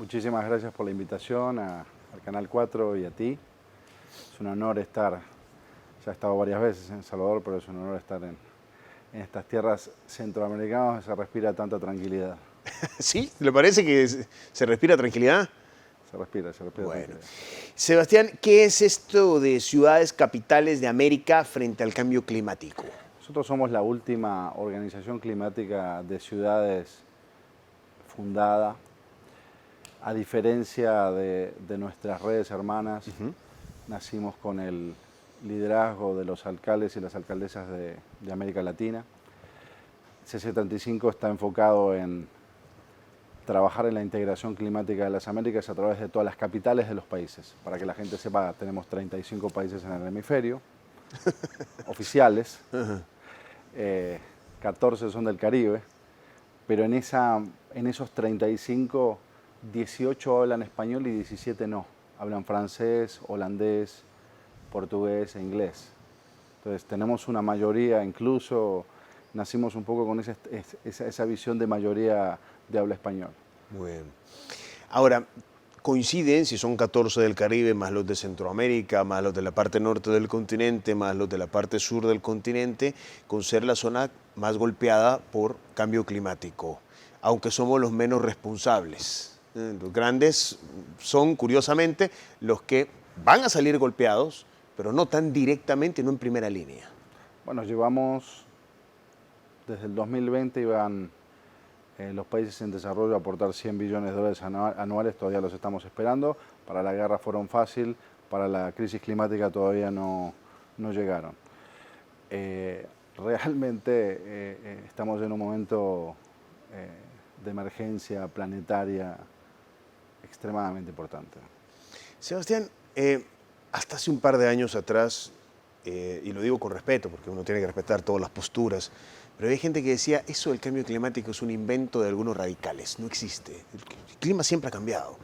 Muchísimas gracias por la invitación al Canal 4 y a ti. Es un honor estar, ya he estado varias veces en El Salvador, pero es un honor estar en estas tierras centroamericanas donde se respira tanta tranquilidad. ¿Sí? ¿Le parece que se respira tranquilidad? Se respira Bueno. tranquilidad. Sebastián, ¿qué es esto de ciudades capitales de América frente al cambio climático? Nosotros somos la última organización climática de ciudades fundada. A diferencia de nuestras redes hermanas, nacimos con el liderazgo de los alcaldes y las alcaldesas de América Latina. C75 está enfocado en trabajar en la integración climática de las Américas a través de todas las capitales de los países. Para que la gente sepa, tenemos 35 países en el hemisferio, oficiales, 14 son del Caribe, pero en esos 35, 18 hablan español y 17 no. Hablan francés, holandés, portugués e inglés. Entonces tenemos una mayoría, incluso nacimos un poco con esa visión de mayoría de habla español. Bueno. Ahora, coinciden, si son 14 del Caribe, más los de Centroamérica, más los de la parte norte del continente, más los de la parte sur del continente, con ser la zona más golpeada por cambio climático, aunque somos los menos responsables. Los grandes son, curiosamente, los que van a salir golpeados, pero no tan directamente, no en primera línea. Bueno, llevamos, desde el 2020 iban los países en desarrollo a aportar 100 billones de dólares anuales, todavía los estamos esperando. Para la guerra fueron fácil, para la crisis climática todavía no llegaron. Realmente estamos en un momento de emergencia planetaria extremadamente importante. Sebastián, hasta hace un par de años atrás, y lo digo con respeto porque uno tiene que respetar todas las posturas, pero hay gente que decía, eso del cambio climático es un invento de algunos radicales, no existe. El clima siempre ha cambiado.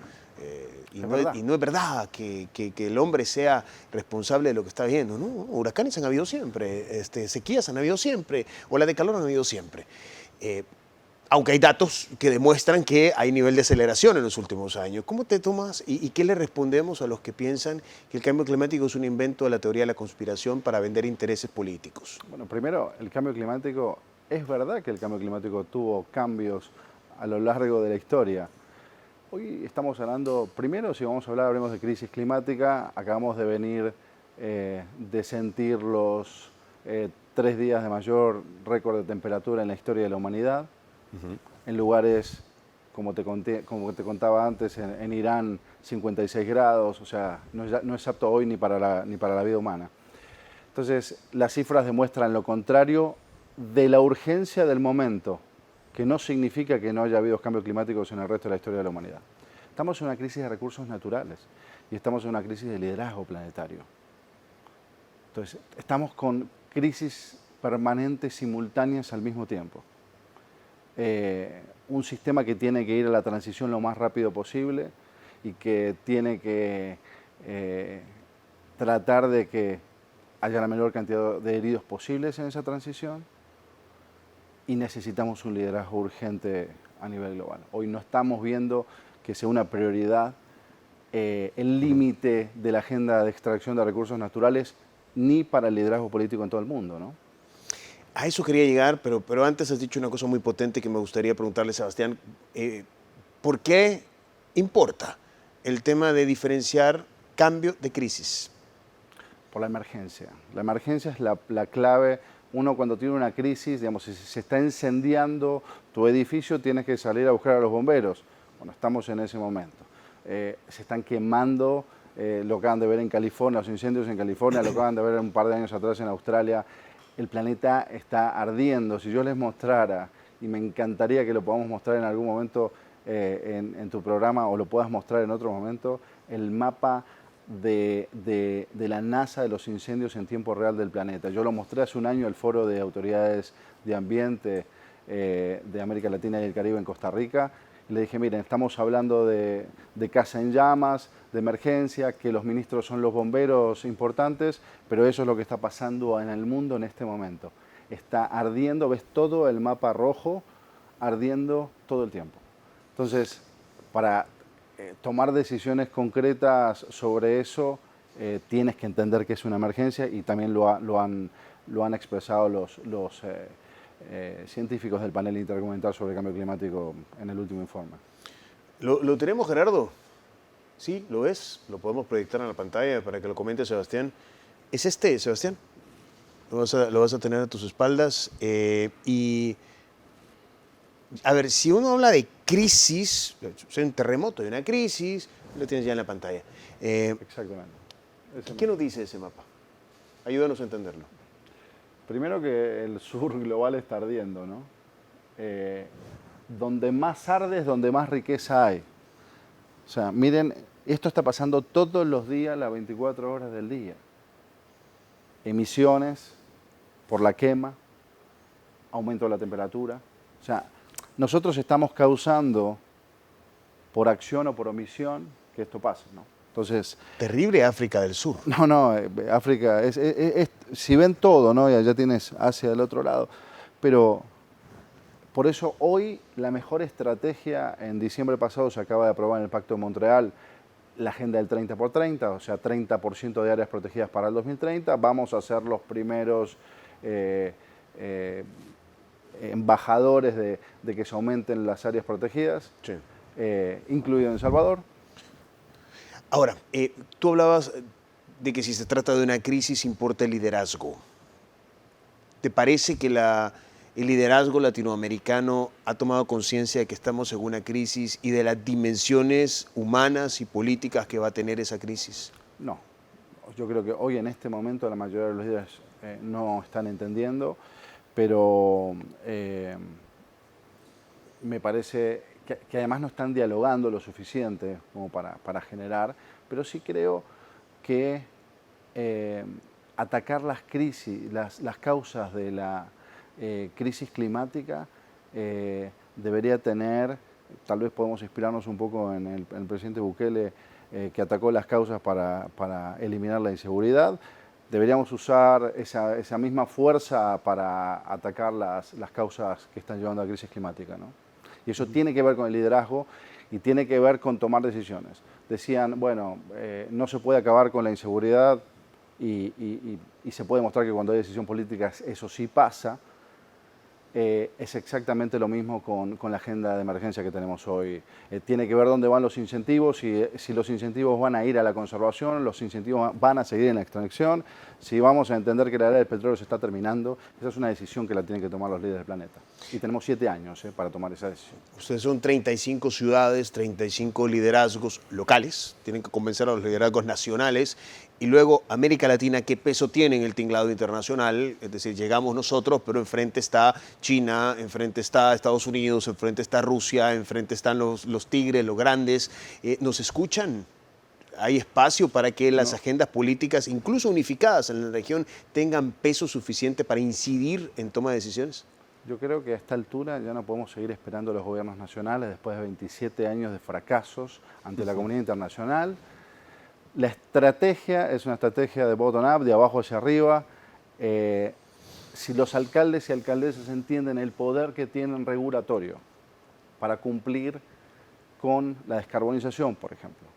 Y no es verdad que el hombre sea responsable de lo que está viendo. No, huracanes han habido siempre, sequías han habido siempre, olas de calor han habido siempre. Aunque hay datos que demuestran que hay nivel de aceleración en los últimos años. ¿Cómo te tomas y qué le respondemos a los que piensan que el cambio climático es un invento de la teoría de la conspiración para vender intereses políticos? Bueno, primero, el cambio climático, es verdad que el cambio climático tuvo cambios a lo largo de la historia. Hoy estamos hablando, primero, si vamos a hablar, hablemos de crisis climática. Acabamos de venir de sentir los 3 días de mayor récord de temperatura en la historia de la humanidad. En lugares, como te contaba antes, en Irán, 56 grados, o sea, no es apto hoy ni para la vida humana. Entonces, las cifras demuestran lo contrario de la urgencia del momento, que no significa que no haya habido cambios climáticos en el resto de la historia de la humanidad. Estamos en una crisis de recursos naturales y estamos en una crisis de liderazgo planetario. Entonces, estamos con crisis permanentes simultáneas al mismo tiempo. Un sistema que tiene que ir a la transición lo más rápido posible y que tiene que tratar de que haya la menor cantidad de heridos posibles en esa transición, y necesitamos un liderazgo urgente a nivel global. Hoy no estamos viendo que sea una prioridad el límite de la agenda de extracción de recursos naturales ni para el liderazgo político en todo el mundo, ¿no? A eso quería llegar, pero antes has dicho una cosa muy potente que me gustaría preguntarle, Sebastián. ¿Por qué importa el tema de diferenciar cambio de crisis? Por la emergencia. La emergencia es la clave. Uno, cuando tiene una crisis, digamos, si se está incendiando tu edificio, tienes que salir a buscar a los bomberos. Bueno, estamos en ese momento. Se están quemando, lo acaban de ver en California, los incendios en California, lo acaban de ver un par de años atrás en Australia. El planeta está ardiendo. Si yo les mostrara, y me encantaría que lo podamos mostrar en algún momento en tu programa, o lo puedas mostrar en otro momento, el mapa de la NASA de los incendios en tiempo real del planeta. Yo lo mostré hace un año al Foro de Autoridades de Ambiente de América Latina y el Caribe en Costa Rica. Y le dije, miren, estamos hablando de casa en llamas, de emergencia, que los ministros son los bomberos importantes, pero eso es lo que está pasando en el mundo en este momento. Está ardiendo, ves todo el mapa rojo ardiendo todo el tiempo. Entonces, para tomar decisiones concretas sobre eso, tienes que entender que es una emergencia y también lo han expresado los científicos del panel intergubernamental sobre el cambio climático en el último informe. ¿Lo tenemos, Gerardo? ¿Sí? ¿Lo ves? Lo podemos proyectar en la pantalla para que lo comente Sebastián. ¿Es este, Sebastián? Lo vas a tener a tus espaldas. Y, a ver, si uno habla de crisis, es un terremoto y una crisis, lo tienes ya en la pantalla. Exactamente. ¿Qué nos dice ese mapa? Ayúdanos a entenderlo. Primero que el sur global está ardiendo, ¿no? Donde más arde es donde más riqueza hay. O sea, miren, esto está pasando todos los días, las 24 horas del día. Emisiones por la quema, aumento de la temperatura. O sea, nosotros estamos causando, por acción o por omisión, que esto pase, ¿no? Entonces, terrible África del Sur. No, África, si ven todo, ¿no? Ya tienes Asia del otro lado, pero por eso hoy la mejor estrategia, en diciembre pasado se acaba de aprobar en el Pacto de Montreal la agenda del 30x30, o sea, 30% de áreas protegidas para el 2030. Vamos a ser los primeros embajadores de que se aumenten las áreas protegidas, sí, incluido en El Salvador. Ahora, tú hablabas de que si se trata de una crisis importa el liderazgo. ¿Te parece que el liderazgo latinoamericano ha tomado conciencia de que estamos en una crisis y de las dimensiones humanas y políticas que va a tener esa crisis? No. Yo creo que hoy en este momento la mayoría de los líderes no están entendiendo, pero me parece que además no están dialogando lo suficiente como para generar, pero sí creo que atacar las crisis, las causas de la crisis climática debería tener, tal vez podemos inspirarnos un poco en el presidente Bukele, que atacó las causas para eliminar la inseguridad. Deberíamos usar esa misma fuerza para atacar las causas que están llevando a la crisis climática, ¿no? Y eso tiene que ver con el liderazgo y tiene que ver con tomar decisiones. Decían, bueno, no se puede acabar con la inseguridad y se puede mostrar que cuando hay decisión política eso sí pasa. Es exactamente lo mismo con la agenda de emergencia que tenemos hoy. Tiene que ver dónde van los incentivos, si los incentivos van a ir a la conservación, los incentivos van a seguir en la extracción, si vamos a entender que la era del petróleo se está terminando. Esa es una decisión que la tienen que tomar los líderes del planeta. Y tenemos 7 años para tomar esa decisión. Ustedes son 35 ciudades, 35 liderazgos locales, tienen que convencer a los liderazgos nacionales. Y luego, América Latina, ¿qué peso tiene en el tinglado internacional? Es decir, llegamos nosotros, pero enfrente está China, enfrente está Estados Unidos, enfrente está Rusia, enfrente están los tigres, los grandes. ¿Nos escuchan? ¿Hay espacio para que las agendas políticas, incluso unificadas en la región, tengan peso suficiente para incidir en toma de decisiones? Yo creo que a esta altura ya no podemos seguir esperando a los gobiernos nacionales después de 27 años de fracasos ante la comunidad internacional. La estrategia es una estrategia de bottom-up, de abajo hacia arriba. Si los alcaldes y alcaldesas entienden el poder que tienen regulatorio para cumplir con la descarbonización, por ejemplo,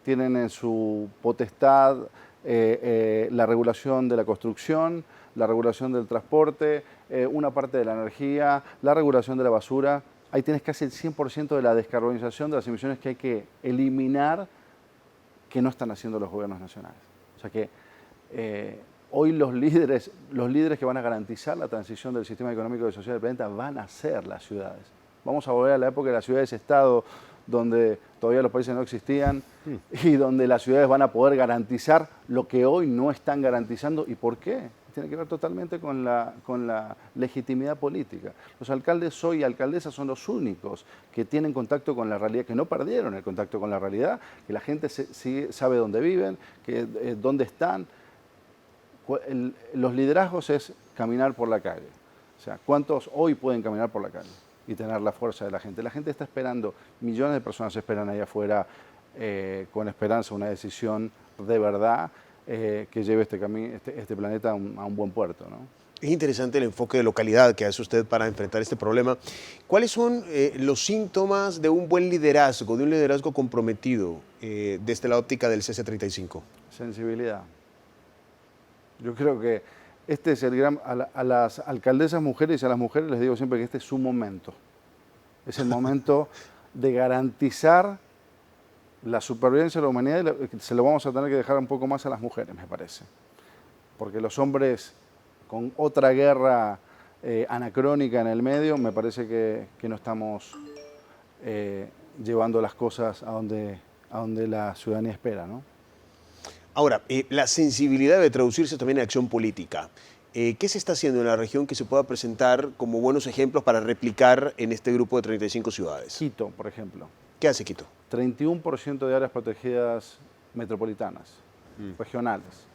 tienen en su potestad la regulación de la construcción, la regulación del transporte, una parte de la energía, la regulación de la basura. Ahí tienes casi el 100% de la descarbonización de las emisiones que hay que eliminar, que no están haciendo los gobiernos nacionales. O sea que hoy los líderes que van a garantizar la transición del sistema económico y social del planeta van a ser las ciudades. Vamos a volver a la época de las ciudades-estado, donde todavía los países no existían y donde las ciudades van a poder garantizar lo que hoy no están garantizando. ¿Y por qué? Tiene que ver totalmente con la legitimidad política. Los alcaldes hoy y alcaldesas son los únicos que tienen contacto con la realidad, que no perdieron el contacto con la realidad, que la gente sabe dónde viven, dónde están. Los liderazgos es caminar por la calle. O sea, ¿cuántos hoy pueden caminar por la calle y tener la fuerza de la gente? La gente está esperando, millones de personas esperan ahí afuera con esperanza una decisión de verdad que lleve este planeta a un buen puerto, ¿no? Es interesante el enfoque de localidad que hace usted para enfrentar este problema. ¿Cuáles son los síntomas de un buen liderazgo, de un liderazgo comprometido desde la óptica del CC35? Sensibilidad. Yo creo que este es el gran... A las alcaldesas mujeres y a las mujeres les digo siempre que este es su momento. Es el momento de garantizar la supervivencia de la humanidad y se lo vamos a tener que dejar un poco más a las mujeres, me parece. Porque los hombres, con otra guerra anacrónica en el medio, me parece que no estamos llevando las cosas a donde la ciudadanía espera, ¿no? Ahora, la sensibilidad debe traducirse también en acción política. ¿Qué se está haciendo en la región que se pueda presentar como buenos ejemplos para replicar en este grupo de 35 ciudades? Quito, por ejemplo. ¿Qué hace Quito? 31% de áreas protegidas metropolitanas, regionales.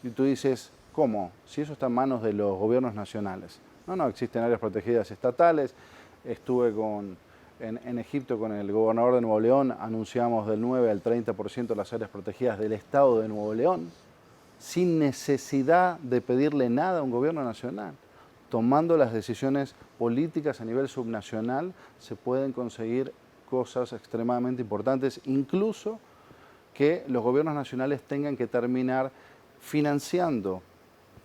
Y tú dices, ¿cómo? Si eso está en manos de los gobiernos nacionales. No, existen áreas protegidas estatales. Estuve en Egipto con el gobernador de Nuevo León, anunciamos del 9 al 30% de las áreas protegidas del estado de Nuevo León, sin necesidad de pedirle nada a un gobierno nacional. Tomando las decisiones políticas a nivel subnacional, se pueden conseguir cosas extremadamente importantes, incluso que los gobiernos nacionales tengan que terminar financiando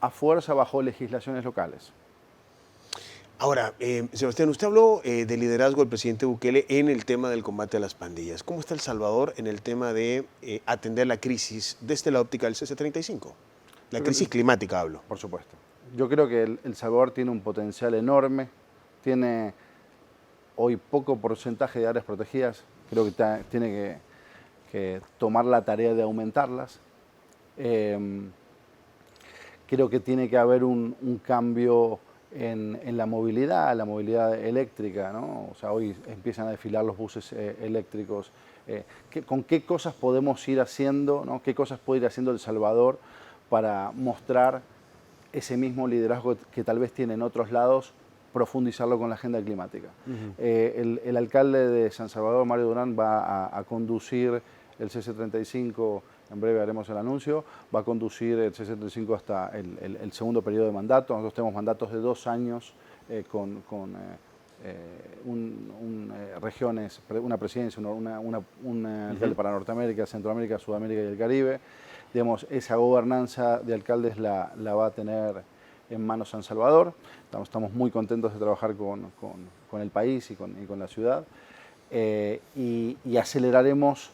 a fuerza bajo legislaciones locales. Ahora, Sebastián, usted habló del liderazgo del presidente Bukele en el tema del combate a las pandillas. ¿Cómo está El Salvador en el tema de atender la crisis desde la óptica del CC35? La crisis climática hablo. Por supuesto. Yo creo que El Salvador tiene un potencial enorme, tiene hoy poco porcentaje de áreas protegidas, creo que tiene que tomar la tarea de aumentarlas. Creo que tiene que haber un cambio en la movilidad eléctrica, ¿no? O sea, hoy empiezan a desfilar los buses eléctricos. ¿Con qué cosas podemos ir haciendo, ¿no? ¿Qué cosas puede ir haciendo El Salvador para mostrar ese mismo liderazgo que tal vez tiene en otros lados, profundizarlo con la agenda climática? El alcalde de San Salvador, Mario Durán, va a conducir el CC35, en breve haremos el anuncio, va a conducir el CC35 hasta el segundo periodo de mandato. Nosotros tenemos mandatos de 2 años con regiones, una presidencia, un alcalde para Norteamérica, Centroamérica, Sudamérica y el Caribe. Digamos, esa gobernanza de alcaldes la va a tener en manos San Salvador. Estamos muy contentos de trabajar con el país y con la ciudad y aceleraremos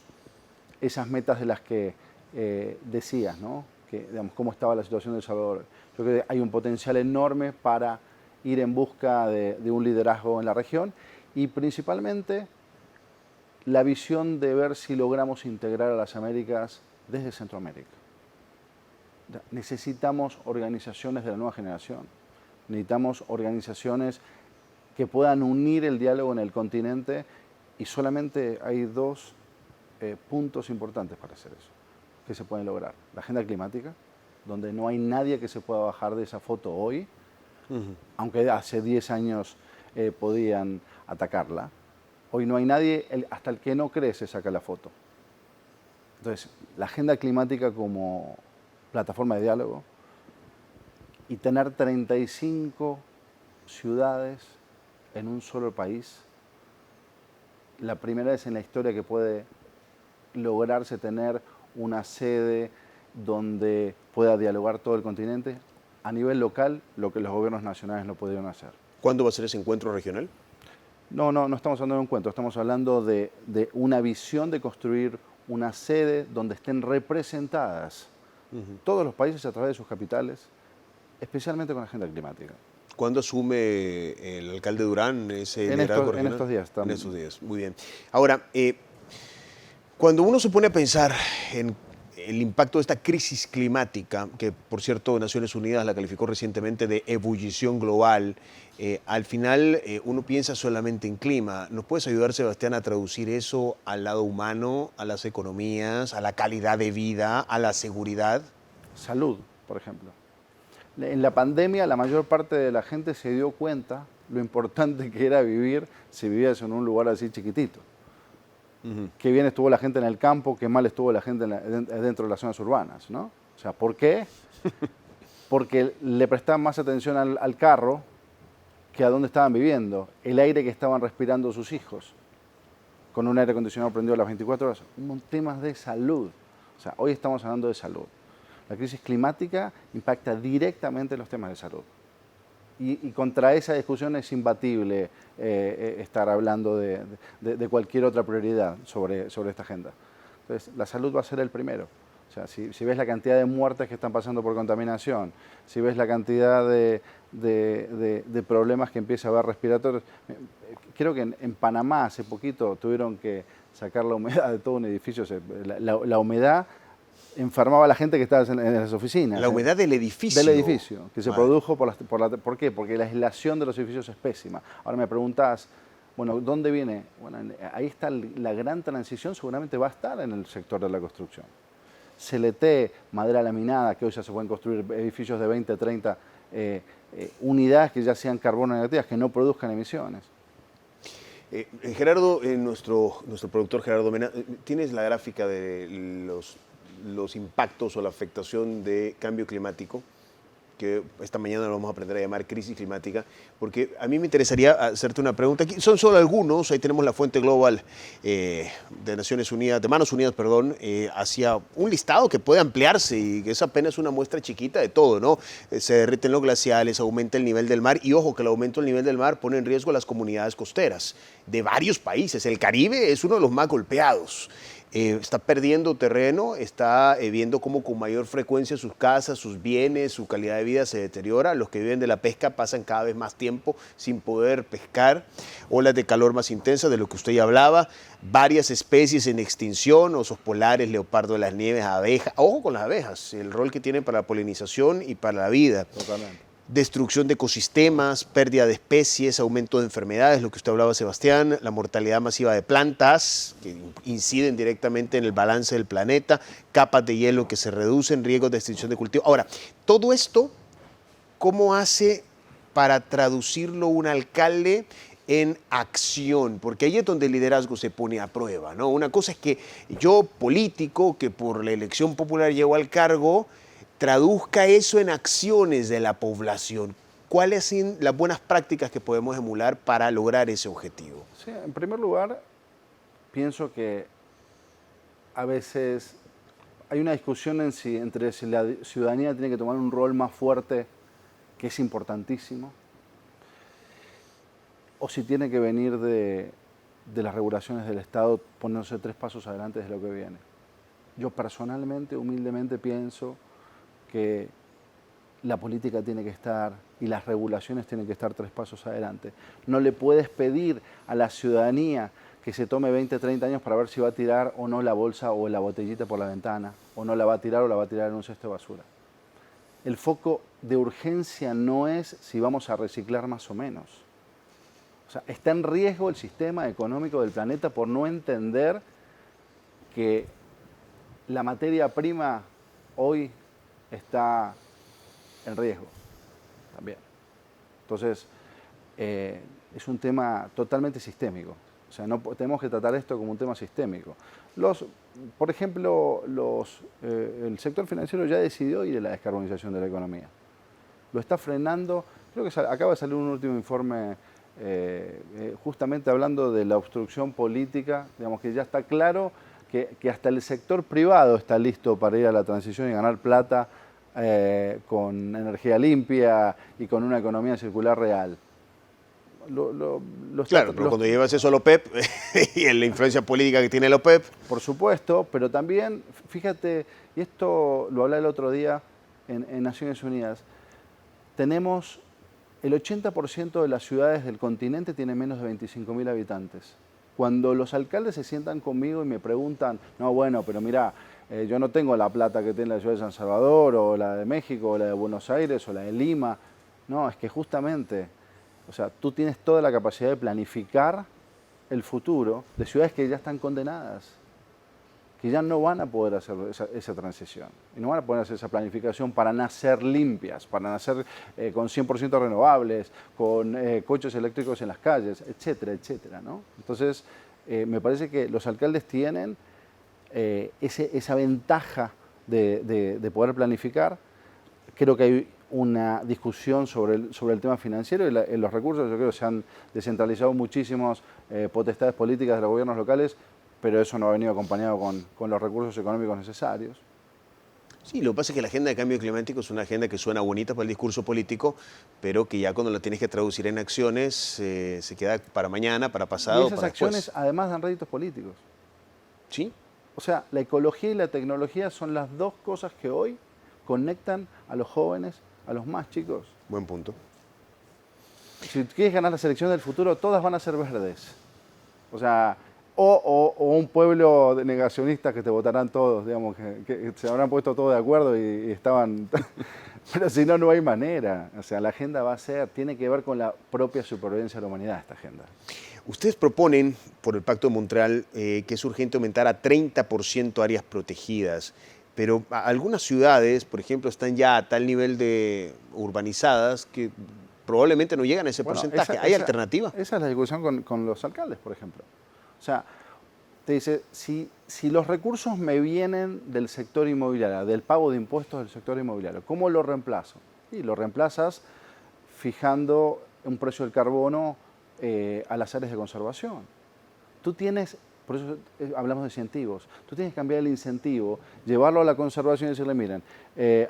esas metas de las que decías, ¿no? Que, digamos, cómo estaba la situación de El Salvador. Yo creo que hay un potencial enorme para ir en busca de un liderazgo en la región y principalmente la visión de ver si logramos integrar a las Américas desde Centroamérica. Necesitamos organizaciones de la nueva generación, necesitamos organizaciones que puedan unir el diálogo en el continente y solamente hay 2 puntos importantes para hacer eso, que se pueden lograr. La agenda climática, donde no hay nadie que se pueda bajar de esa foto hoy, aunque hace 10 años podían atacarla. Hoy no hay nadie, hasta el que no cree se saca la foto. Entonces, la agenda climática como plataforma de diálogo y tener 35 ciudades en un solo país, la primera vez en la historia que puede lograrse tener una sede donde pueda dialogar todo el continente, a nivel local, lo que los gobiernos nacionales no pudieron hacer. ¿Cuándo va a ser ese encuentro regional? No estamos hablando de un encuentro, estamos hablando de una visión de construir una sede donde estén representadas todos los países a través de sus capitales, especialmente con la agenda climática. ¿Cuándo asume el alcalde Durán ese liderazgo regional? En estos días también. En estos días, muy bien. Ahora, cuando uno se pone a pensar en el impacto de esta crisis climática, que por cierto Naciones Unidas la calificó recientemente de ebullición global, al final uno piensa solamente en clima. ¿Nos puedes ayudar, Sebastián, a traducir eso al lado humano, a las economías, a la calidad de vida, a la seguridad? Salud, por ejemplo. En la pandemia la mayor parte de la gente se dio cuenta lo importante que era vivir si vivías en un lugar así chiquitito. Qué bien estuvo la gente en el campo, qué mal estuvo la gente dentro de las zonas urbanas, ¿no? O sea, ¿por qué? porque le prestaban más atención al carro que a dónde estaban viviendo, el aire que estaban respirando sus hijos, con un aire acondicionado prendido a las 24 horas, temas de salud. O sea, hoy estamos hablando de salud. La crisis climática impacta directamente los temas de salud. Y contra esa discusión es imbatible estar hablando de cualquier otra prioridad sobre esta agenda. Entonces, la salud va a ser el primero. O sea, si ves la cantidad de muertes que están pasando por contaminación, si ves la cantidad de problemas que empieza a haber respiratorios. Creo que en Panamá hace poquito tuvieron que sacar la humedad de todo un edificio. O sea, la humedad enfermaba a la gente que estaba en las oficinas. La humedad del edificio. Del edificio, que se produjo ¿por qué? Porque la aislación de los edificios es pésima. Ahora me preguntás, bueno, ¿dónde viene? Bueno, ahí está la gran transición, seguramente va a estar en el sector de la construcción. CLT, madera laminada, que hoy ya se pueden construir edificios de 20, 30 unidades que ya sean carbono negativas, que no produzcan emisiones. Gerardo, nuestro productor Gerardo Mena, ¿tienes la gráfica de los impactos o la afectación de cambio climático? Que esta mañana lo vamos a aprender a llamar crisis climática, porque a mí me interesaría hacerte una pregunta. Aquí son solo algunos, ahí tenemos la fuente global de Naciones Unidas, de Manos Unidas, perdón, hacia un listado que puede ampliarse y que es apenas una muestra chiquita de todo, ¿no? Se derriten los glaciales, aumenta el nivel del mar y ojo que el aumento del nivel del mar pone en riesgo a las comunidades costeras de varios países. El Caribe es uno de los más golpeados. Está perdiendo terreno, está viendo cómo con mayor frecuencia sus casas, sus bienes, su calidad de vida se deteriora. Los que viven de la pesca pasan cada vez más tiempo sin poder pescar. Olas de calor más intensas, de lo que usted ya hablaba. Varias especies en extinción, osos polares, leopardo de las nieves, abejas. Ojo con las abejas, el rol que tienen para la polinización y para la vida. Totalmente. Destrucción de ecosistemas, pérdida de especies, aumento de enfermedades, lo que usted hablaba, Sebastián, la mortalidad masiva de plantas, que inciden directamente en el balance del planeta, capas de hielo que se reducen, riesgos de extinción de cultivo. Ahora, todo esto, ¿cómo hace para traducirlo un alcalde en acción? Porque ahí es donde el liderazgo se pone a prueba, ¿no? Una cosa es que yo, político, que por la elección popular llego al cargo, traduzca eso en acciones de la población. ¿Cuáles son las buenas prácticas que podemos emular para lograr ese objetivo? Sí, en primer lugar, pienso que a veces hay una discusión entre si la ciudadanía tiene que tomar un rol más fuerte, que es importantísimo, o si tiene que venir de las regulaciones del Estado poniéndose 3 pasos adelante de lo que viene. Yo personalmente, humildemente pienso que la política tiene que estar y las regulaciones tienen que estar 3 pasos adelante. No le puedes pedir a la ciudadanía que se tome 20, 30 años para ver si va a tirar o no la bolsa o la botellita por la ventana, o no la va a tirar o la va a tirar en un cesto de basura. El foco de urgencia no es si vamos a reciclar más o menos. O sea, está en riesgo el sistema económico del planeta por no entender que la materia prima hoy está en riesgo también. Entonces, es un tema totalmente sistémico. O sea, no tenemos que tratar esto como un tema sistémico. Por ejemplo, el sector financiero ya decidió ir a la descarbonización de la economía. Lo está frenando. Creo que acaba de salir un último informe justamente hablando de la obstrucción política. Digamos que ya está claro que hasta el sector privado está listo para ir a la transición y ganar plata con energía limpia y con una economía circular real. Claro, pero cuando llevas eso a la OPEP y en la influencia política que tiene la OPEP. Por supuesto, pero también, fíjate, y esto lo hablé el otro día en Naciones Unidas, tenemos el 80% de las ciudades del continente tienen menos de 25.000 habitantes. Cuando los alcaldes se sientan conmigo y me preguntan, no, bueno, pero mira, yo no tengo la plata que tiene la ciudad de San Salvador, o la de México, o la de Buenos Aires, o la de Lima. No, es que justamente, o sea, tú tienes toda la capacidad de planificar el futuro de ciudades que ya están condenadas, que ya no van a poder hacer esa transición, y no van a poder hacer esa planificación para nacer limpias, para nacer con 100% renovables, con coches eléctricos en las calles, etcétera, etcétera, ¿no? Entonces, me parece que los alcaldes tienen esa ventaja de poder planificar. Creo que hay una discusión sobre el tema financiero y los recursos. Yo creo que se han descentralizado muchísimas potestades políticas de los gobiernos locales, pero eso no ha venido acompañado con los recursos económicos necesarios. Sí, lo que pasa es que la agenda de cambio climático es una agenda que suena bonita para el discurso político, pero que ya cuando la tienes que traducir en acciones se queda para mañana, para pasado, Y esas para acciones después. además dan réditos políticos. ¿Sí? O sea, la ecología y la tecnología son las dos cosas que hoy conectan a los jóvenes, a los más chicos. Buen punto. Si quieres ganar la selección del futuro, todas van a ser verdes. O sea, o un pueblo de negacionistas que te votarán todos, digamos, que se habrán puesto todos de acuerdo y estaban... Pero si no, no hay manera. O sea, la agenda va a ser, tiene que ver con la propia supervivencia de la humanidad, esta agenda. Ustedes proponen, por el Pacto de Montreal, que es urgente aumentar a 30% áreas protegidas, pero algunas ciudades, por ejemplo, están ya a tal nivel de urbanizadas que probablemente no llegan a ese porcentaje. ¿Hay alternativa? Esa es la discusión con los alcaldes, por ejemplo. O sea, te dice, si los recursos me vienen del sector inmobiliario, del pago de impuestos del sector inmobiliario, ¿cómo lo reemplazo? Y lo reemplazas fijando un precio del carbono a las áreas de conservación. Tú tienes, por eso hablamos de incentivos, tú tienes que cambiar el incentivo, llevarlo a la conservación y decirle, miren,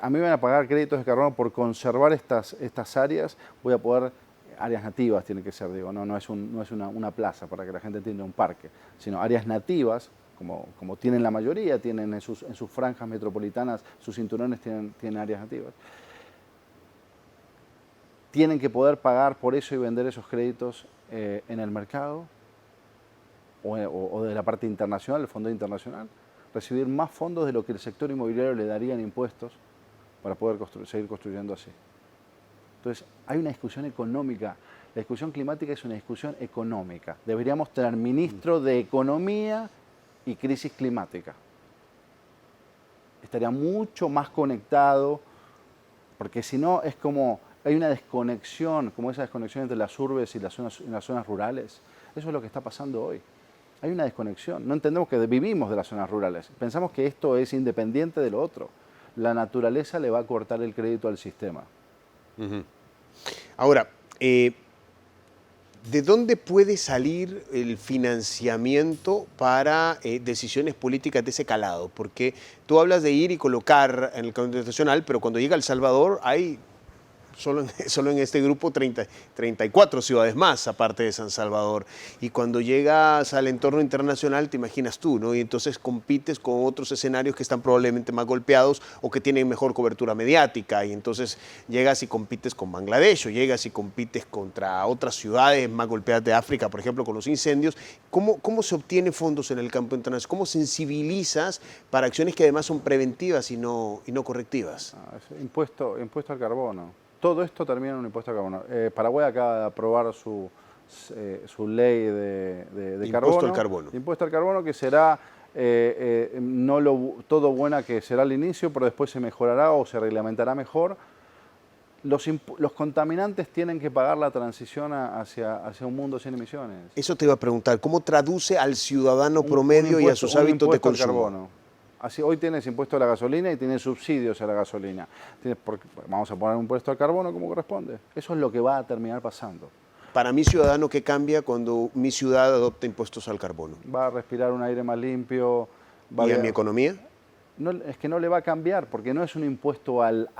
a mí me van a pagar créditos de carbono por conservar estas áreas, voy a poder, áreas nativas tiene que ser, digo, no es una plaza para que la gente entienda un parque, sino áreas nativas, como tienen la mayoría, tienen en sus franjas metropolitanas, sus cinturones tienen áreas nativas. Tienen que poder pagar por eso y vender esos créditos en el mercado o de la parte internacional, el fondo internacional, recibir más fondos de lo que el sector inmobiliario le daría en impuestos para poder seguir construyendo así. Entonces, hay una discusión económica. La discusión climática es una discusión económica. Deberíamos tener ministro de Economía y crisis climática. Estaría mucho más conectado, porque si no es como... Hay una desconexión, como esa desconexión entre las urbes y las zonas rurales. Eso es lo que está pasando hoy. Hay una desconexión. No entendemos que vivimos de las zonas rurales. Pensamos que esto es independiente de lo otro. La naturaleza le va a cortar el crédito al sistema. Ahora, ¿de dónde puede salir el financiamiento para decisiones políticas de ese calado? Porque tú hablas de ir y colocar en el Congreso Nacional, pero cuando llega El Salvador hay solo en este grupo 34 ciudades más, aparte de San Salvador. Y cuando llegas al entorno internacional, te imaginas tú, ¿no? Y entonces compites con otros escenarios que están probablemente más golpeados o que tienen mejor cobertura mediática. Y entonces llegas y compites con Bangladesh o llegas y compites contra otras ciudades más golpeadas de África, por ejemplo, con los incendios. ¿Cómo se obtiene fondos en el campo internacional? ¿Cómo sensibilizas para acciones que además son preventivas y no correctivas? Impuesto al carbono. Todo esto termina en un impuesto al carbono. Paraguay acaba de aprobar su ley de carbono. Impuesto al carbono. Impuesto al carbono que será todo buena que será al inicio, pero después se mejorará o se reglamentará mejor. Los contaminantes tienen que pagar la transición hacia un mundo sin emisiones. Eso te iba a preguntar, ¿cómo traduce al ciudadano promedio y a sus hábitos de consumo? Carbono. Así, hoy tienes impuesto a la gasolina y tienes subsidios a la gasolina. Vamos a poner un impuesto al carbono como corresponde. Eso es lo que va a terminar pasando. Para mi ciudadano, ¿qué cambia cuando mi ciudad adopta impuestos al carbono? Va a respirar un aire más limpio. ¿Y a mi economía? No, es que no le va a cambiar, porque no es un impuesto al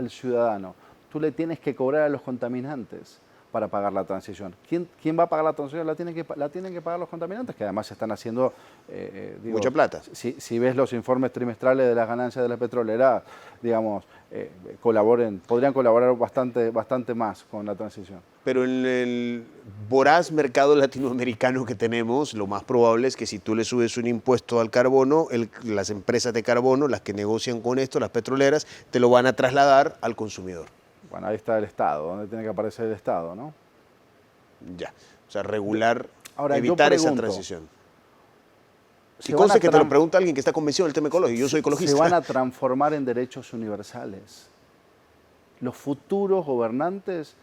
ciudadano. Tú le tienes que cobrar a los contaminantes para pagar la transición. ¿Quién va a pagar la transición? La tienen que pagar los contaminantes, que además se están haciendo... mucha plata. Si ves los informes trimestrales de las ganancias de la petrolera, digamos, podrían colaborar bastante más con la transición. Pero en el voraz mercado latinoamericano que tenemos, lo más probable es que si tú le subes un impuesto al carbono, las empresas de carbono, las que negocian con esto, las petroleras, te lo van a trasladar al consumidor. Bueno, ahí está el Estado, donde tiene que aparecer el Estado, ¿no? Ya, o sea, regular, ahora, evitar esa transición. Y conste que te lo pregunta alguien que está convencido del tema ecológico, yo soy ecologista. Se van a transformar en derechos universales. Los futuros gobernantes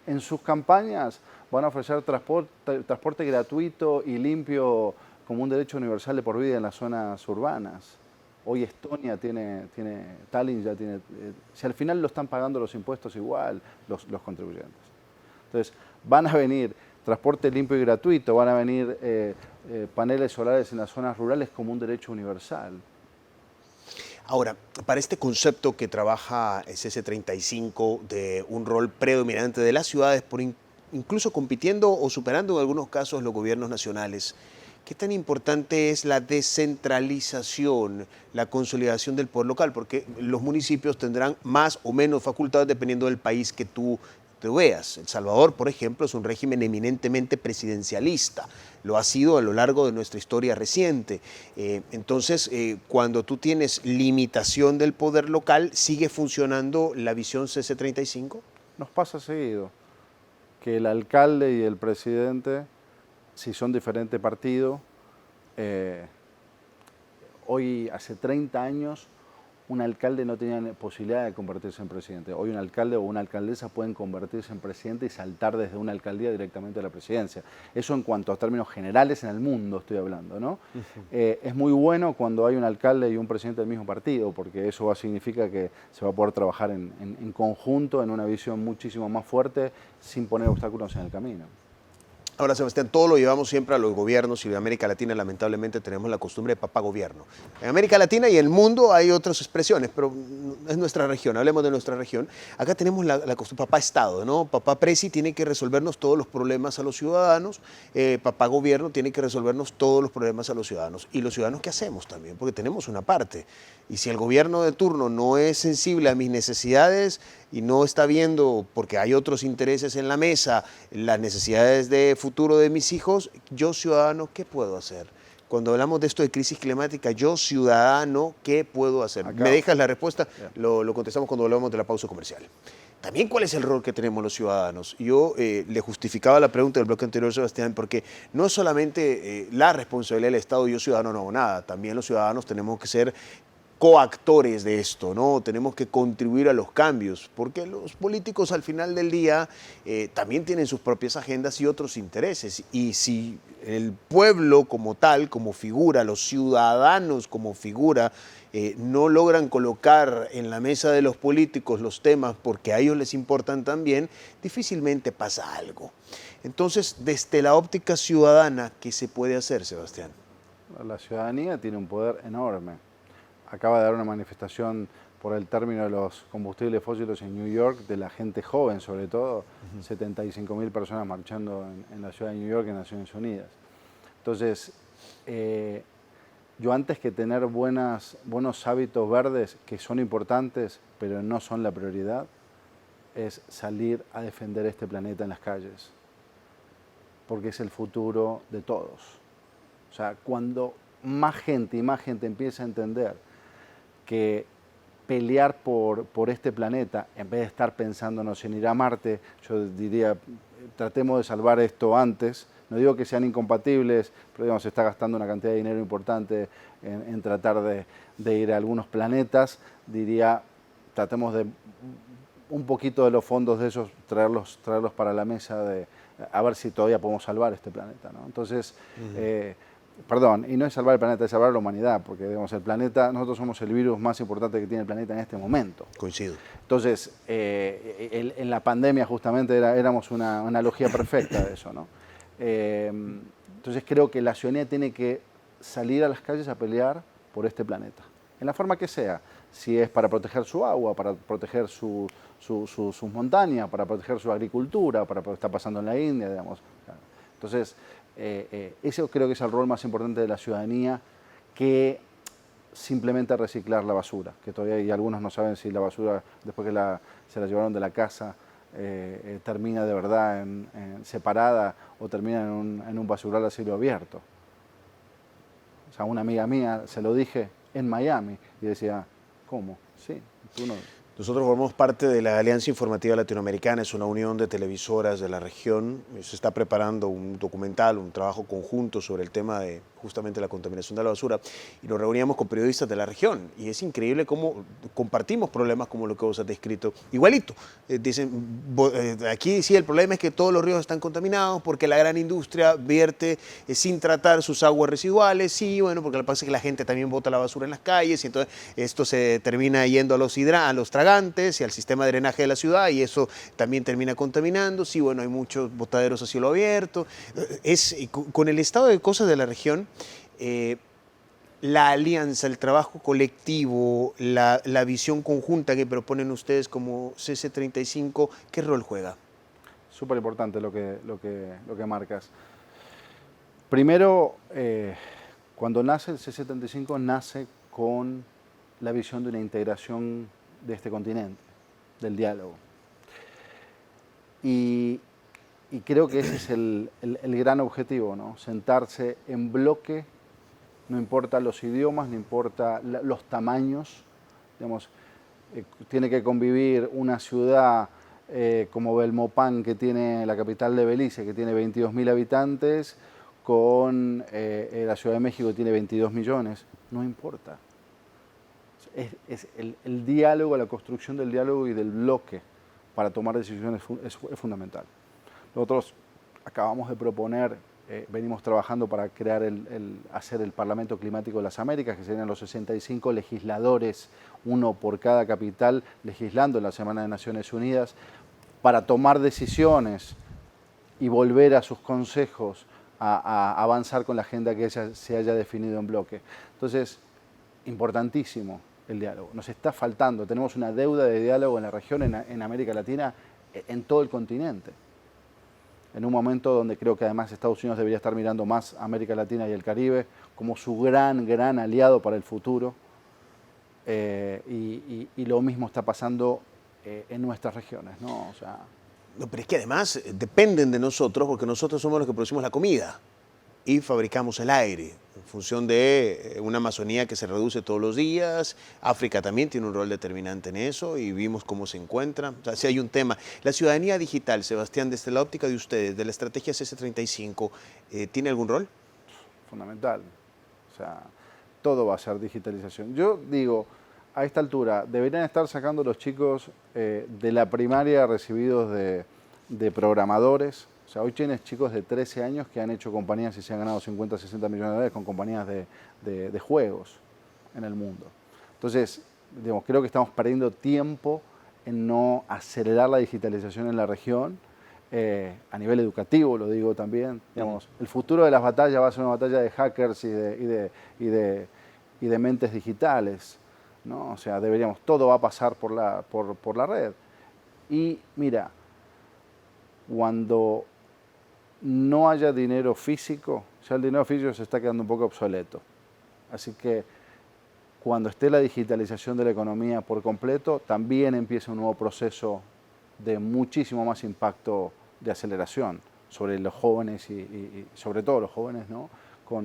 en sus campañas, van a ofrecer transporte gratuito y limpio como un derecho universal de por vida en las zonas urbanas. Hoy Estonia Tallinn ya tiene, si al final lo están pagando los impuestos igual, los contribuyentes. Entonces, van a venir transporte limpio y gratuito, van a venir paneles solares en las zonas rurales como un derecho universal. Ahora, para este concepto que trabaja CC35 de un rol predominante de las ciudades, incluso compitiendo o superando en algunos casos los gobiernos nacionales, ¿qué tan importante es la descentralización, la consolidación del poder local? Porque los municipios tendrán más o menos facultades dependiendo del país que tú te veas. El Salvador, por ejemplo, es un régimen eminentemente presidencialista. Lo ha sido a lo largo de nuestra historia reciente. Entonces, cuando tú tienes limitación del poder local, ¿sigue funcionando la visión CC35? Nos pasa seguido que el alcalde y el presidente, si son diferentes partidos, hoy hace 30 años un alcalde no tenía posibilidad de convertirse en presidente. Hoy un alcalde o una alcaldesa pueden convertirse en presidente y saltar desde una alcaldía directamente a la presidencia. Eso en cuanto a términos generales en el mundo estoy hablando, ¿no? Es muy bueno cuando hay un alcalde y un presidente del mismo partido, porque eso significa que se va a poder trabajar en conjunto, en una visión muchísimo más fuerte, sin poner obstáculos en el camino. Ahora, Sebastián, todo lo llevamos siempre a los gobiernos y en América Latina lamentablemente tenemos la costumbre de papá gobierno. En América Latina y el mundo hay otras expresiones, pero es nuestra región, hablemos de nuestra región. Acá tenemos la costumbre, papá Estado, ¿no? Papá Presi tiene que resolvernos todos los problemas a los ciudadanos, papá gobierno tiene que resolvernos todos los problemas a los ciudadanos. ¿Y los ciudadanos qué hacemos también? Porque tenemos una parte. Y si el gobierno de turno no es sensible a mis necesidades y no está viendo, porque hay otros intereses en la mesa, las necesidades de futuro de mis hijos, yo ciudadano, ¿qué puedo hacer? Cuando hablamos de esto de crisis climática, yo ciudadano, ¿qué puedo hacer? Acá. ¿Me dejas la respuesta? Lo contestamos cuando hablamos de la pausa comercial. También, ¿cuál es el rol que tenemos los ciudadanos? Yo le justificaba la pregunta del bloque anterior, Sebastián, porque no es solamente la responsabilidad del Estado, yo ciudadano no hago nada, también los ciudadanos tenemos que ser coactores de esto, ¿no? Tenemos que contribuir a los cambios, porque los políticos al final del día también tienen sus propias agendas y otros intereses. Y si el pueblo como tal, como figura, los ciudadanos como figura, no logran colocar en la mesa de los políticos los temas porque a ellos les importan también, difícilmente pasa algo. Entonces, desde la óptica ciudadana, ¿qué se puede hacer, Sebastián? La ciudadanía tiene un poder enorme. Acaba de dar una manifestación por el término de los combustibles fósiles en New York, de la gente joven sobre todo, 75.000 personas marchando en la ciudad de New York, en Naciones Unidas. Entonces, yo antes que tener buenos hábitos verdes, que son importantes, pero no son la prioridad, es salir a defender este planeta en las calles, porque es el futuro de todos. O sea, cuando más gente empieza a entender que pelear por este planeta, en vez de estar pensándonos en ir a Marte, yo diría, tratemos de salvar esto antes. No digo que sean incompatibles, pero digamos, se está gastando una cantidad de dinero importante en tratar de ir a algunos planetas. Diría, tratemos de un poquito de los fondos de esos, traerlos para la mesa, a ver si todavía podemos salvar este planeta, ¿no? Entonces, perdón, y no es salvar el planeta, es salvar a la humanidad, porque digamos, el planeta, nosotros somos el virus más importante que tiene el planeta en este momento. Coincido. Entonces, en la pandemia justamente éramos una analogía perfecta de eso, ¿no? Entonces creo que la ciudadanía tiene que salir a las calles a pelear por este planeta, en la forma que sea, si es para proteger su agua, para proteger sus montañas, para proteger su agricultura, para lo que está pasando en la India, digamos. Entonces, ese creo que es el rol más importante de la ciudadanía, que simplemente reciclar la basura, que todavía hay algunos no saben si la basura, después que se la llevaron de la casa, termina de verdad separada o termina en un basural a cielo abierto. O sea, una amiga mía se lo dije en Miami y decía, ¿cómo? Sí, tú no. Nosotros formamos parte de la Alianza Informativa Latinoamericana, es una unión de televisoras de la región. Se está preparando un documental, un trabajo conjunto sobre el tema de justamente la contaminación de la basura, y nos reuníamos con periodistas de la región, y es increíble cómo compartimos problemas como lo que vos has descrito, igualito. Dicen, aquí sí el problema es que todos los ríos están contaminados porque la gran industria vierte sin tratar sus aguas residuales, sí, bueno, porque lo que pasa es que la gente también bota la basura en las calles, y entonces esto se termina yendo a los tragantes y al sistema de drenaje de la ciudad, y eso también termina contaminando, sí, bueno, hay muchos botaderos a cielo abierto. Con el estado de cosas de la región, la alianza, el trabajo colectivo, la visión conjunta que proponen ustedes como CC35, ¿qué rol juega? Súper importante lo que marcas. Primero, cuando nace el C75, nace con la visión de una integración de este continente, del diálogo. Y creo que ese es el gran objetivo, ¿no? Sentarse en bloque, no importa los idiomas, no importa los tamaños, digamos, tiene que convivir una ciudad como Belmopán, que tiene la capital de Belice, que tiene 22.000 habitantes, con la Ciudad de México, que tiene 22 millones, no importa. Es el diálogo, la construcción del diálogo y del bloque para tomar decisiones es fundamental. Nosotros acabamos de proponer, venimos trabajando para crear hacer el Parlamento Climático de las Américas, que serían los 65 legisladores, uno por cada capital, legislando en la Semana de Naciones Unidas, para tomar decisiones y volver a sus consejos a avanzar con la agenda que se haya definido en bloque. Entonces, importantísimo el diálogo. Nos está faltando, tenemos una deuda de diálogo en la región, en América Latina, en todo el continente. En un momento donde creo que además Estados Unidos debería estar mirando más a América Latina y el Caribe como su gran aliado para el futuro. Y lo mismo está pasando en nuestras regiones, ¿no? O sea, no, pero es que además dependen de nosotros, porque nosotros somos los que producimos la comida y fabricamos el aire, en función de una Amazonía que se reduce todos los días. África también tiene un rol determinante en eso, y vimos cómo se encuentra. O sea, si hay un tema. La ciudadanía digital, Sebastián, desde la óptica de ustedes, de la estrategia CC35, ¿tiene algún rol? Fundamental. O sea, todo va a ser digitalización. Yo digo, a esta altura, deberían estar sacando los chicos de la primaria recibidos de programadores. O sea, hoy tienes chicos de 13 años que han hecho compañías y se han ganado 50, 60 millones de dólares con compañías de juegos en el mundo. Entonces, digamos, creo que estamos perdiendo tiempo en no acelerar la digitalización en la región, a nivel educativo, lo digo también. Digamos, el futuro de las batallas va a ser una batalla de hackers y de mentes digitales, ¿no? O sea, todo va a pasar por la red. Y mira, cuando no haya dinero físico, ya el dinero físico se está quedando un poco obsoleto. Así que cuando esté la digitalización de la economía por completo, también empieza un nuevo proceso de muchísimo más impacto de aceleración sobre los jóvenes y sobre todo los jóvenes, ¿no? O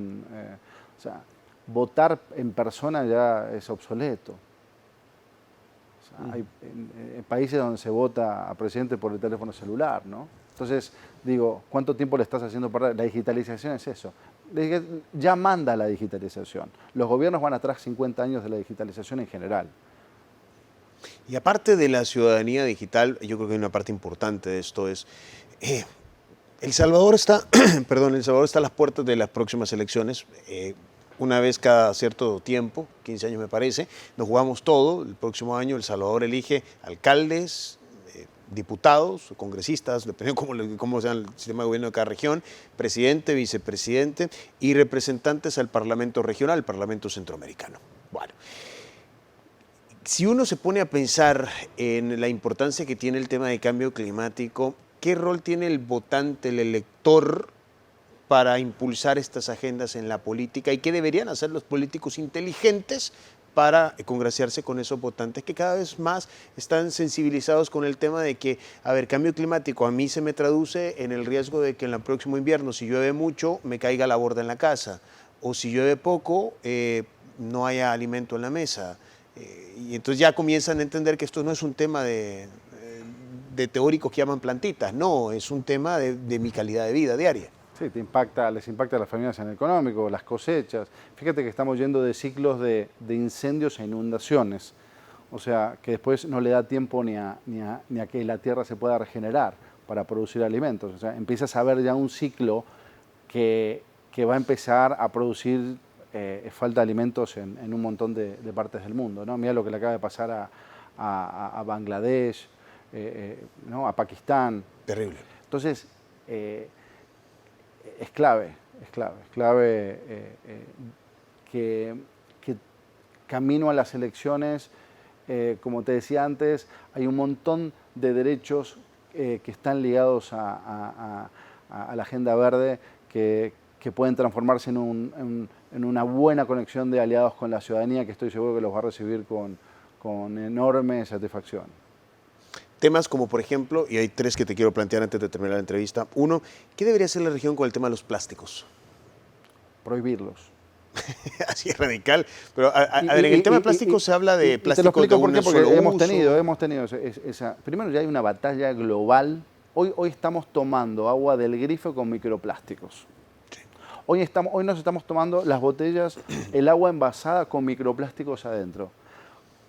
sea, votar en persona ya es obsoleto. O sea, hay en países donde se vota a presidente por el teléfono celular, ¿no? Entonces, digo, ¿cuánto tiempo le estás haciendo perder? La digitalización es eso. Ya manda la digitalización. Los gobiernos van atrás 50 años de la digitalización en general. Y aparte de la ciudadanía digital, yo creo que hay una parte importante de esto es, El Salvador está, perdón, El Salvador está a las puertas de las próximas elecciones. Una vez cada cierto tiempo, 15 años me parece, nos jugamos todo. El próximo año El Salvador elige alcaldes, diputados, congresistas, dependiendo de cómo sea el sistema de gobierno de cada región, presidente, vicepresidente y representantes al Parlamento regional, al Parlamento centroamericano. Bueno, si uno se pone a pensar en la importancia que tiene el tema de cambio climático, ¿qué rol tiene el votante, el elector, para impulsar estas agendas en la política? ¿Y qué deberían hacer los políticos inteligentes para congraciarse con esos votantes que cada vez más están sensibilizados con el tema de que, a ver, cambio climático a mí se me traduce en el riesgo de que en el próximo invierno, si llueve mucho, me caiga la borda en la casa, o si llueve poco, no haya alimento en la mesa? Y entonces ya comienzan a entender que esto no es un tema de teóricos que llaman plantitas, no, es un tema de mi calidad de vida diaria. Sí, les impacta a las familias en el económico, las cosechas. Fíjate que estamos yendo de ciclos de incendios a inundaciones. O sea, que después no le da tiempo ni a que la tierra se pueda regenerar para producir alimentos. O sea, empiezas a ver ya un ciclo que va a empezar a producir falta de alimentos en un montón de partes del mundo, ¿no? Mira lo que le acaba de pasar a Bangladesh, ¿no? A Pakistán. Terrible. Entonces, es clave que camino a las elecciones, como te decía antes, hay un montón de derechos que están ligados a la agenda verde que pueden transformarse en una buena conexión de aliados con la ciudadanía, que estoy seguro que los va a recibir con enorme satisfacción. Temas como, por ejemplo, y hay tres que te quiero plantear antes de terminar la entrevista. Uno, ¿qué debería hacer la región con el tema de los plásticos? Prohibirlos. Así es radical. Pero, a ver, en el tema de plástico se habla de plástico de un porque solo hemos uso. tenido esa... Primero ya hay una batalla global. Hoy estamos tomando agua del grifo con microplásticos. Sí. Hoy nos estamos tomando las botellas, el agua envasada con microplásticos adentro.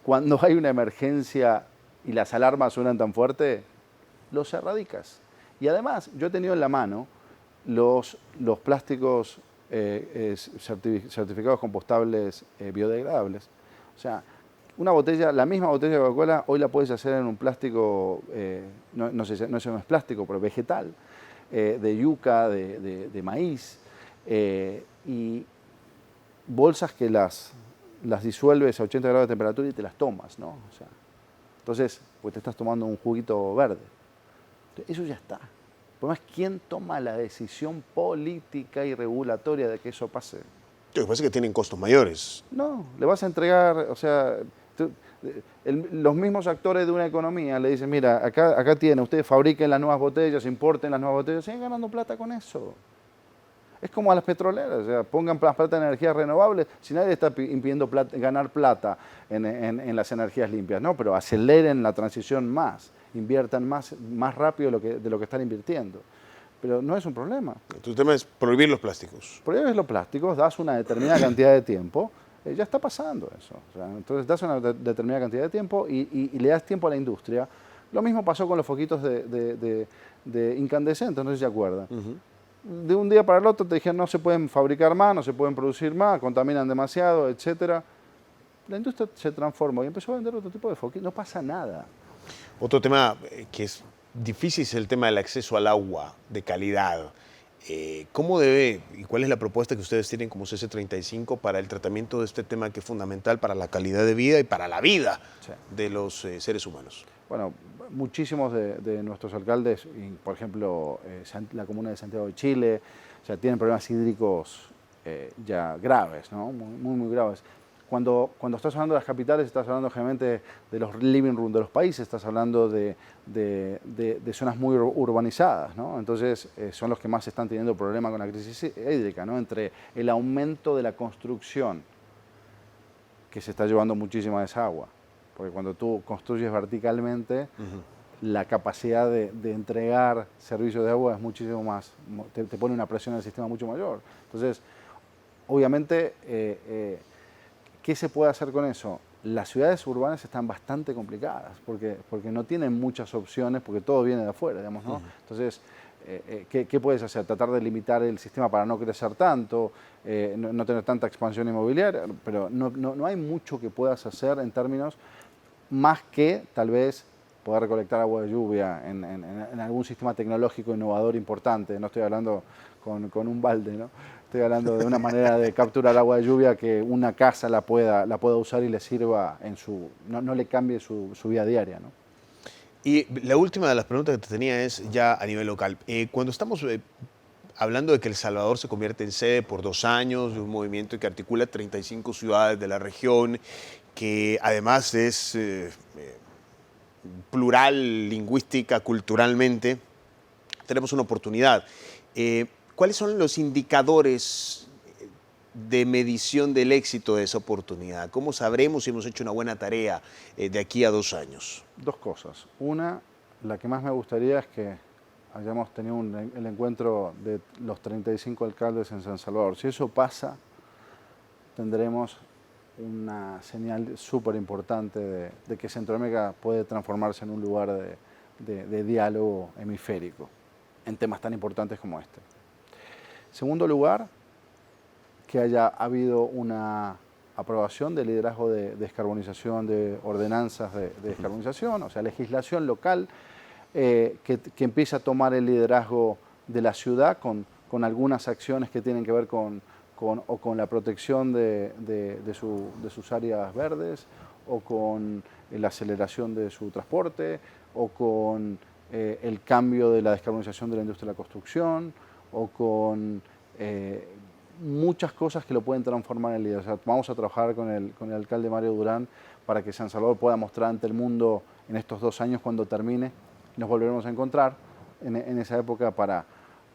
Cuando hay una emergencia y las alarmas suenan tan fuerte, los erradicas. Y además, yo he tenido en la mano los plásticos certificados compostables biodegradables. O sea, una botella, la misma botella de Coca-Cola, hoy la puedes hacer en un plástico, no sé si es plástico, pero vegetal, de yuca, de maíz, y bolsas que las disuelves a 80 grados de temperatura y te las tomas, ¿no? O sea, entonces, pues te estás tomando un juguito verde. Eso ya está. El problema es quién toma la decisión política y regulatoria de que eso pase. Lo que pasa es que tienen costos mayores. No, le vas a entregar, o sea, los mismos actores de una economía le dicen, mira, acá tiene, ustedes fabriquen las nuevas botellas, importen las nuevas botellas, siguen ganando plata con eso. Es como a las petroleras, o sea, pongan plata en energías renovables, si nadie está impidiendo ganar plata en las energías limpias, no, pero aceleren la transición más, inviertan más rápido de lo que están invirtiendo. Pero no es un problema. Tu tema es prohibir los plásticos. Prohíbes los plásticos, das una determinada cantidad de tiempo, ya está pasando eso. O sea, entonces das una determinada cantidad de tiempo y le das tiempo a la industria. Lo mismo pasó con los foquitos de incandescentes, no sé si se acuerdan. De un día para el otro te dijeron no se pueden fabricar más, no se pueden producir más, contaminan demasiado, etc. La industria se transformó y empezó a vender otro tipo de foquitos. No pasa nada. Otro tema que es difícil es el tema del acceso al agua de calidad. ¿Cómo debe y cuál es la propuesta que ustedes tienen como CC35 para el tratamiento de este tema que es fundamental para la calidad de vida y para la vida de los seres humanos? Bueno, muchísimos de nuestros alcaldes, por ejemplo, la comuna de Santiago de Chile, o sea, tienen problemas hídricos ya graves, ¿no? Muy graves. Cuando estás hablando de las capitales, estás hablando generalmente de los living room de los países, estás hablando de zonas muy urbanizadas, ¿no? Entonces, son los que más están teniendo problemas con la crisis hídrica, ¿no? Entre el aumento de la construcción, que se está llevando muchísima desagua, porque cuando tú construyes verticalmente, la capacidad de entregar servicios de agua es muchísimo más, te pone una presión en el sistema mucho mayor. Entonces, obviamente, ¿qué se puede hacer con eso? Las ciudades urbanas están bastante complicadas porque no tienen muchas opciones, porque todo viene de afuera, digamos, ¿no? Entonces, ¿qué puedes hacer? Tratar de limitar el sistema para no crecer tanto, no tener tanta expansión inmobiliaria, pero no hay mucho que puedas hacer en términos más que tal vez poder recolectar agua de lluvia en algún sistema tecnológico innovador importante. No estoy hablando con un balde, ¿no? Estoy hablando de una manera de capturar agua de lluvia que una casa la pueda usar y le sirva no le cambie su vida diaria, ¿no? Y la última de las preguntas que te tenía es ya a nivel local. Cuando estamos hablando de que El Salvador se convierte en sede por 2 años de un movimiento que articula 35 ciudades de la región, que además es plural, lingüística, culturalmente, tenemos una oportunidad. ¿Cuáles son los indicadores de medición del éxito de esa oportunidad? ¿Cómo sabremos si hemos hecho una buena tarea de aquí a 2 años? Dos cosas. Una, la que más me gustaría es que hayamos tenido el encuentro de los 35 alcaldes en San Salvador. Si eso pasa, tendremos una señal súper importante de que Centroamérica puede transformarse en un lugar de diálogo hemisférico en temas tan importantes como este. Segundo lugar, que haya habido una aprobación de liderazgo de descarbonización, de ordenanzas de descarbonización, o sea, legislación local que empiece a tomar el liderazgo de la ciudad con algunas acciones que tienen que ver con la protección de sus áreas verdes, o con la aceleración de su transporte, o con el cambio de la descarbonización de la industria de la construcción, o con muchas cosas que lo pueden transformar en líder. O sea, vamos a trabajar con el alcalde Mario Durán para que San Salvador pueda mostrar ante el mundo en estos 2 años, cuando termine. Nos volveremos a encontrar en esa época para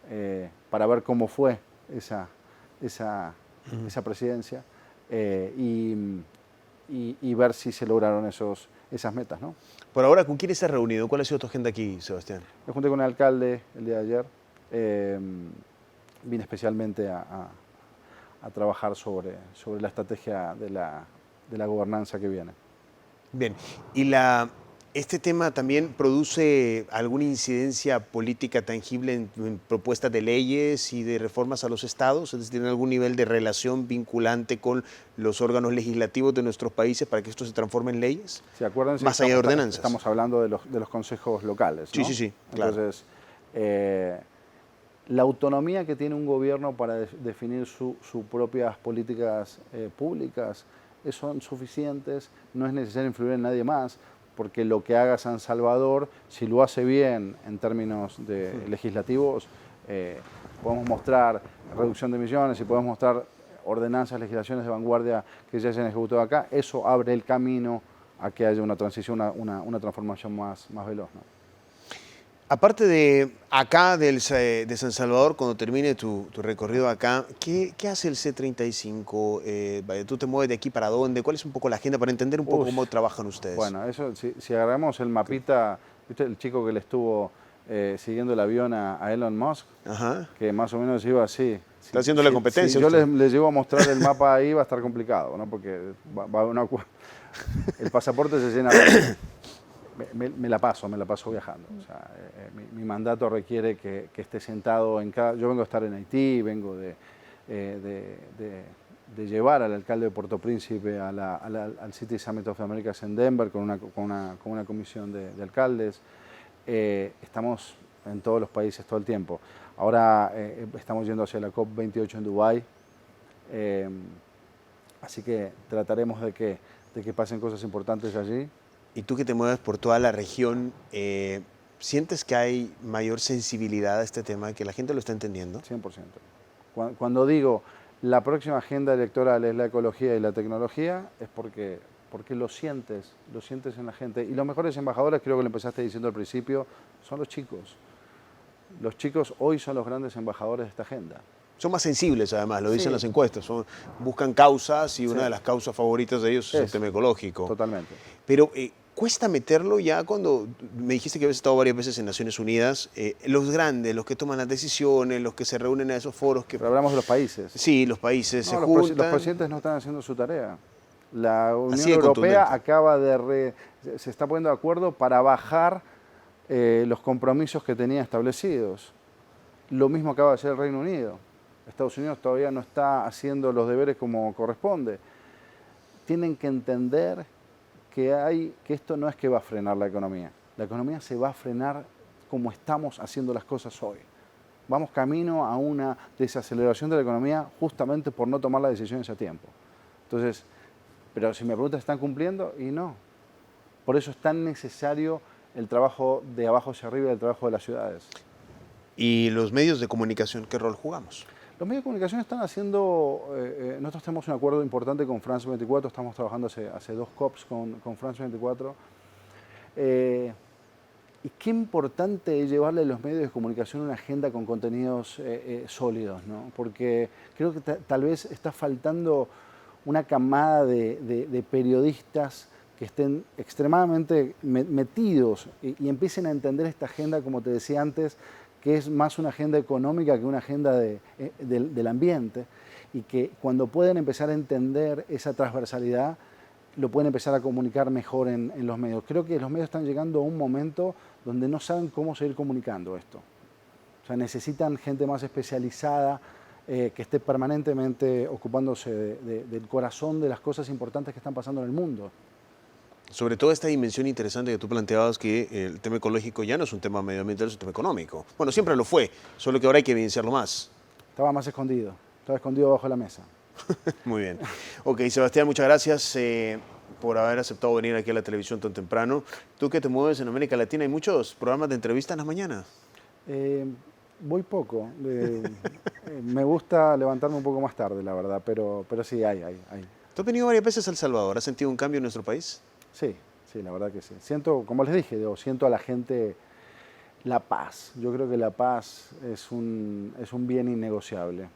ver cómo fue esa presidencia y ver si se lograron esas metas, ¿no? Por ahora, ¿con quién estás reunido? ¿Cuál ha sido tu agenda aquí, Sebastián? Me junté con el alcalde el día de ayer. Vine especialmente a trabajar sobre la estrategia de la gobernanza que viene. Bien, ¿y este tema también produce alguna incidencia política tangible en propuestas de leyes y de reformas a los estados? Es decir, ¿tiene algún nivel de relación vinculante con los órganos legislativos de nuestros países para que esto se transforme en leyes? Sí, acuérdense, más allá de ordenanzas. Estamos hablando de los consejos locales, ¿no? Sí, claro. Entonces, la autonomía que tiene un gobierno para definir sus propias políticas públicas son suficientes, no es necesario influir en nadie más, porque lo que haga San Salvador, si lo hace bien en términos legislativos, podemos mostrar reducción de emisiones y podemos mostrar ordenanzas, legislaciones de vanguardia que ya se han ejecutado acá. Eso abre el camino a que haya una transición, una transformación más veloz, ¿no? Aparte de acá, de San Salvador, cuando termine tu recorrido acá, ¿qué hace el C35? ¿Tú te mueves de aquí para dónde? ¿Cuál es un poco la agenda para entender un poco cómo trabajan ustedes? Bueno, eso, si agarramos el mapita, ¿viste el chico que le estuvo siguiendo el avión a Elon Musk? Ajá. Que más o menos iba así. Está haciendo la competencia. Si yo les llevo a mostrar el mapa ahí, va a estar complicado, ¿no? Porque el pasaporte se llena. Me la paso viajando. O sea, mi mandato requiere que esté sentado en cada... Yo vengo a estar en Haití, vengo de llevar al alcalde de Puerto Príncipe al City Summit of the Americas en Denver con una comisión de alcaldes. Estamos en todos los países todo el tiempo. Ahora estamos yendo hacia la COP28 en Dubái. Así que trataremos de que pasen cosas importantes allí. Y tú que te mueves por toda la región, ¿sientes que hay mayor sensibilidad a este tema, que la gente lo está entendiendo? 100%. Cuando digo la próxima agenda electoral es la ecología y la tecnología, es porque lo sientes en la gente. Y los mejores embajadores, creo que lo empezaste diciendo al principio, son los chicos. Los chicos hoy son los grandes embajadores de esta agenda. Son más sensibles, además, lo dicen las encuestas. Buscan causas y una de las causas favoritas de ellos es el tema ecológico. Totalmente. Pero cuesta meterlo ya cuando me dijiste que habías estado varias veces en Naciones Unidas. Los grandes, los que toman las decisiones, los que se reúnen en esos foros. Pero hablamos de los países. Sí, los países se los juntan. Los presidentes no están haciendo su tarea. La Unión Europea se está poniendo de acuerdo para bajar los compromisos que tenía establecidos. Lo mismo acaba de hacer el Reino Unido. Estados Unidos todavía no está haciendo los deberes como corresponde. Tienen que entender que esto no es que va a frenar la economía. La economía se va a frenar como estamos haciendo las cosas hoy. Vamos camino a una desaceleración de la economía justamente por no tomar las decisiones a tiempo. Entonces, pero si me preguntas, ¿están cumpliendo? Y no. Por eso es tan necesario el trabajo de abajo hacia arriba y el trabajo de las ciudades. ¿Y los medios de comunicación qué rol jugamos? Los medios de comunicación están haciendo, nosotros tenemos un acuerdo importante con France 24, estamos trabajando hace 2 COPs con France 24. Y qué importante es llevarle a los medios de comunicación una agenda con contenidos sólidos, ¿no? Porque creo que tal vez está faltando una camada de periodistas que estén extremadamente metidos y empiecen a entender esta agenda, como te decía antes, que es más una agenda económica que una agenda del ambiente, y que cuando pueden empezar a entender esa transversalidad, lo pueden empezar a comunicar mejor en los medios. Creo que los medios están llegando a un momento donde no saben cómo seguir comunicando esto. O sea, necesitan gente más especializada, que esté permanentemente ocupándose del corazón de las cosas importantes que están pasando en el mundo. Sobre todo esta dimensión interesante que tú planteabas, que el tema ecológico ya no es un tema medioambiental, es un tema económico. Bueno, siempre lo fue, solo que ahora hay que evidenciarlo más. Estaba más escondido, estaba escondido bajo la mesa. Muy bien. Ok, Sebastián, muchas gracias por haber aceptado venir aquí a la televisión tan temprano. Tú que te mueves en América Latina, ¿hay muchos programas de entrevista en las mañanas? Voy poco. Me gusta levantarme un poco más tarde, la verdad, pero sí, hay. ¿Tú has venido varias veces a El Salvador? ¿Has sentido un cambio en nuestro país? Sí, la verdad que sí. Siento, como les dije, siento a la gente la paz. Yo creo que la paz es un bien innegociable.